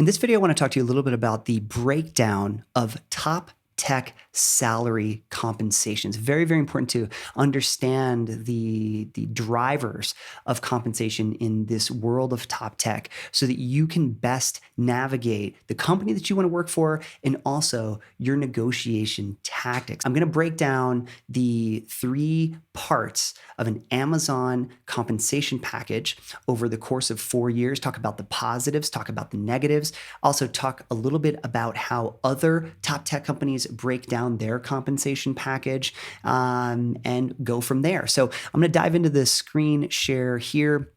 In this video, I want to talk to you a little bit about the breakdown of top tech salary compensations. Very, very important to understand the drivers of compensation in this world of top tech so that you can best navigate the company that you want to work for and also your negotiation tactics. I'm going to break down the 3 parts of an Amazon compensation package over the course of 4 years, talk about the positives, talk about the negatives, also talk a little bit about how other top tech companies break down their compensation package, and go from there. So I'm going to dive into the screen share here.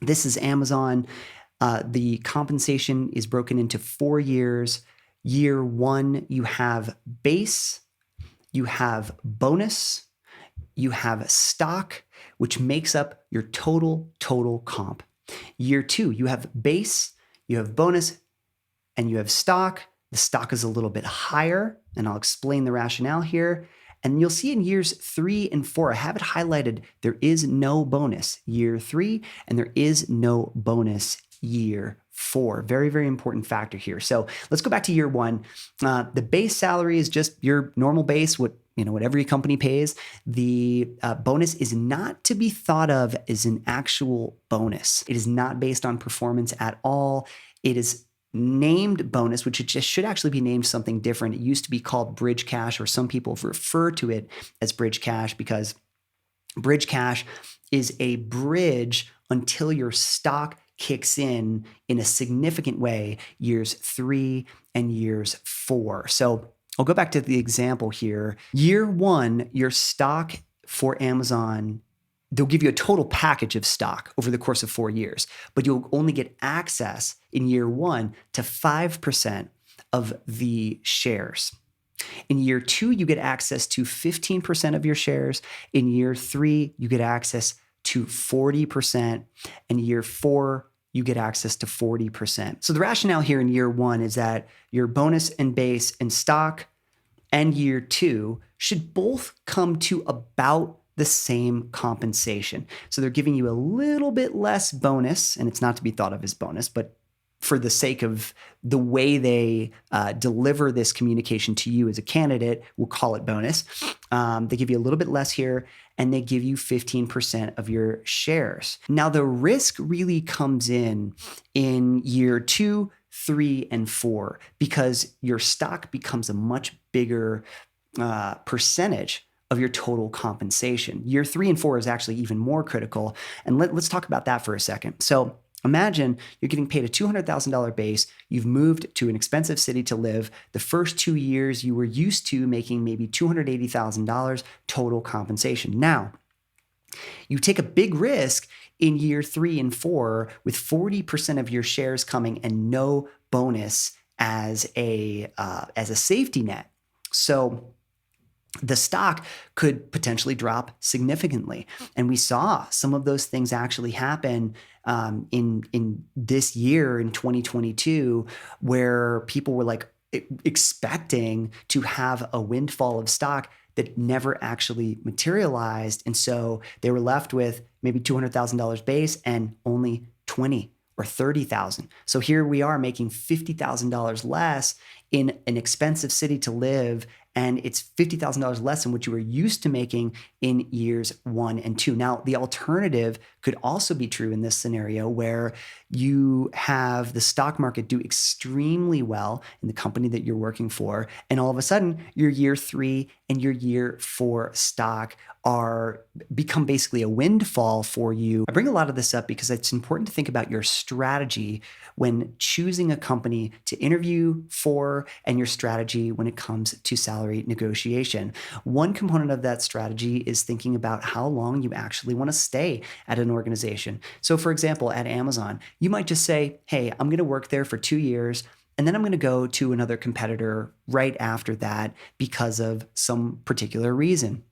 This is Amazon. The compensation is broken into 4 years. Year 1, you have base, you have bonus, you have stock, which makes up your total comp. Year 2, you have base, you have bonus, and you have stock. The stock is a little bit higher, and I'll explain the rationale here. And you'll see in years 3 and 4, I have it highlighted, there is no bonus year 3, and there is no bonus year 4. Very, very important factor here. So let's go back to year 1. The base salary is just your normal base, what every company pays. The bonus is not to be thought of as an actual bonus. It is not based on performance at all. It is named bonus, which it just should actually be named something different. It used to be called bridge cash, or some people refer to it as bridge cash because bridge cash is a bridge until your stock kicks in a significant way, years 3 and years 4. So I'll go back to the example here. Year 1, your stock for Amazon, they'll give you a total package of stock over the course of 4 years, but you'll only get access in year 1 to 5% of the shares. In year 2, you get access to 15% of your shares. In year 3, you get access to 40%. And year 4, you get access to 40%. So the rationale here in year 1 is that your bonus and base and stock and year 2 should both come to about the same compensation. So they're giving you a little bit less bonus, and it's not to be thought of as bonus, but for the sake of the way they deliver this communication to you as a candidate, we'll call it bonus. They give you a little bit less here, and they give you 15% of your shares. Now, the risk really comes in year 2, 3, and 4, because your stock becomes a much bigger percentage of your total compensation. Year 3 and 4 is actually even more critical. And let's talk about that for a second. So imagine you're getting paid a $200,000 base. You've moved to an expensive city to live. The first 2 years, you were used to making maybe $280,000 total compensation. Now, you take a big risk in year 3 and 4 with 40% of your shares coming and no bonus as a safety net. So the stock could potentially drop significantly. And we saw some of those things actually happen in this year, in 2022, where people were like expecting to have a windfall of stock that never actually materialized. And so they were left with maybe $200,000 base and only 20 or 30,000. So here we are making $50,000 less in an expensive city to live, and it's $50,000 less than what you were used to making in years 1 and 2. Now, the alternative could also be true in this scenario where you have the stock market do extremely well in the company that you're working for, and all of a sudden your year 3 and your year 4 stock become basically a windfall for you. I bring a lot of this up because it's important to think about your strategy when choosing a company to interview for, and your strategy when it comes to salary negotiation. One component of that strategy is thinking about how long you actually want to stay at an organization. So for example, at Amazon, you might just say, hey, I'm going to work there for 2 years, and then I'm going to go to another competitor right after that because of some particular reason.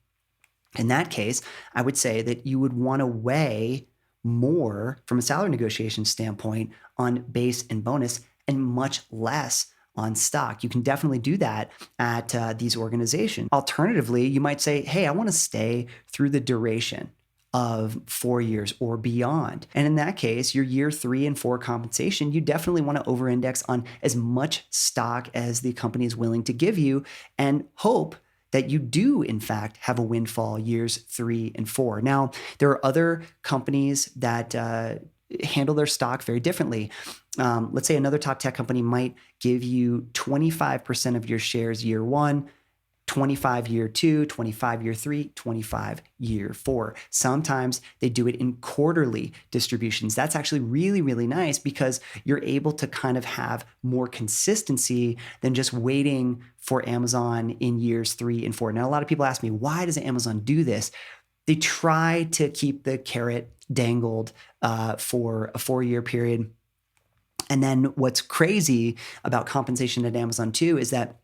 In that case, I would say that you would want to weigh more from a salary negotiation standpoint on base and bonus and much less on stock. You can definitely do that at these organizations. Alternatively, you might say, hey, I want to stay through the duration of 4 years or beyond. And in that case, your year 3 and 4 compensation, you definitely want to over-index on as much stock as the company is willing to give you and hope that you do, in fact, have a windfall years 3 and 4. Now, there are other companies that handle their stock very differently. Let's say another top tech company might give you 25% of your shares year 1, 25 year 2, 25 year 3, 25 year 4. Sometimes they do it in quarterly distributions. That's actually really, really nice because you're able to kind of have more consistency than just waiting for Amazon in years 3 and 4. Now, a lot of people ask me, why does Amazon do this? They try to keep the carrot dangled for a 4-year period. And then what's crazy about compensation at Amazon too is that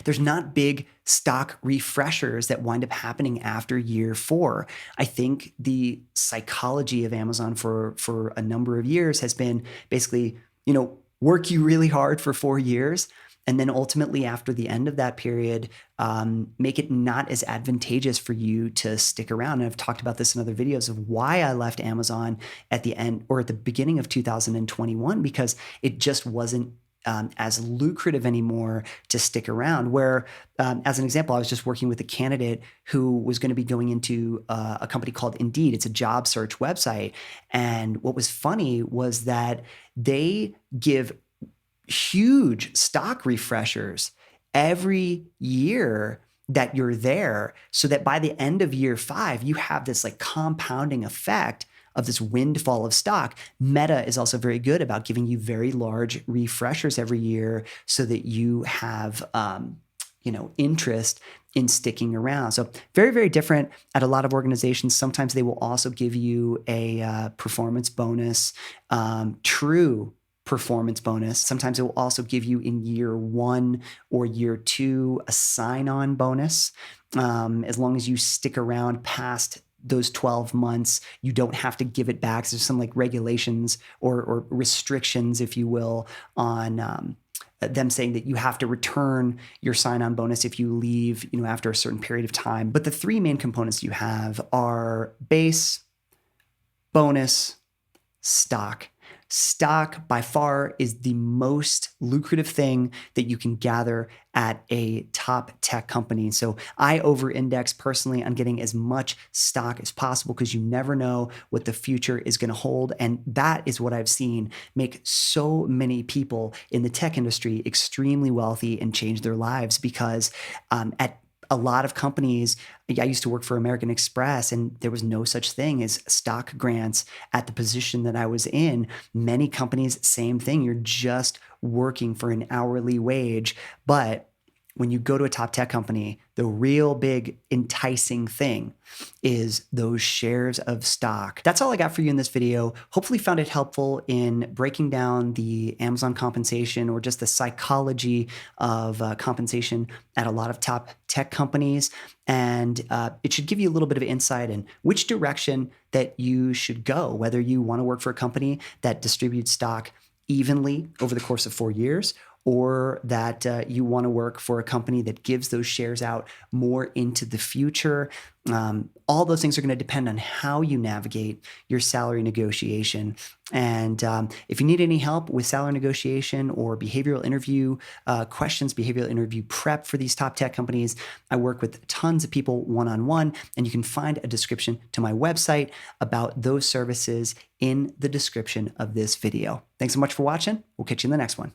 there's not big stock refreshers that wind up happening after year 4. I think the psychology of Amazon for a number of years has been basically, work you really hard for 4 years. And then ultimately after the end of that period, make it not as advantageous for you to stick around. And I've talked about this in other videos of why I left Amazon at the end or at the beginning of 2021, because it just wasn't as lucrative anymore to stick around. Where, as an example, I was just working with a candidate who was going to be going into a company called Indeed. It's a job search website. And what was funny was that they give huge stock refreshers every year that you're there, so that by the end of year 5, you have this like compounding effect of this windfall of stock. Meta is also very good about giving you very large refreshers every year so that you have, interest in sticking around. So very, very different at a lot of organizations. Sometimes they will also give you a performance bonus, true performance bonus. Sometimes it will also give you in year 1 or year 2 a sign-on bonus. As long as you stick around past those 12 months, you don't have to give it back. So there's some like regulations or restrictions, if you will, on them saying that you have to return your sign-on bonus if you leave, after a certain period of time. But the 3 main components you have are base, bonus, stock. Stock by far is the most lucrative thing that you can gather at a top tech company. So I over-index personally on getting as much stock as possible because you never know what the future is going to hold. And that is what I've seen make so many people in the tech industry extremely wealthy and change their lives, because at a lot of companies, I used to work for American Express, and there was no such thing as stock grants at the position that I was in. Many companies, same thing. You're just working for an hourly wage. But when you go to a top tech company, the real big enticing thing is those shares of stock. That's all I got for you in this video. Hopefully found it helpful in breaking down the Amazon compensation or just the psychology of compensation at a lot of top tech companies. And it should give you a little bit of insight in which direction that you should go, whether you want to work for a company that distributes stock evenly over the course of 4 years, or that you want to work for a company that gives those shares out more into the future. All those things are going to depend on how you navigate your salary negotiation. And if you need any help with salary negotiation or behavioral interview questions, behavioral interview prep for these top tech companies, I work with tons of people one-on-one, and you can find a description to my website about those services in the description of this video. Thanks so much for watching. We'll catch you in the next one.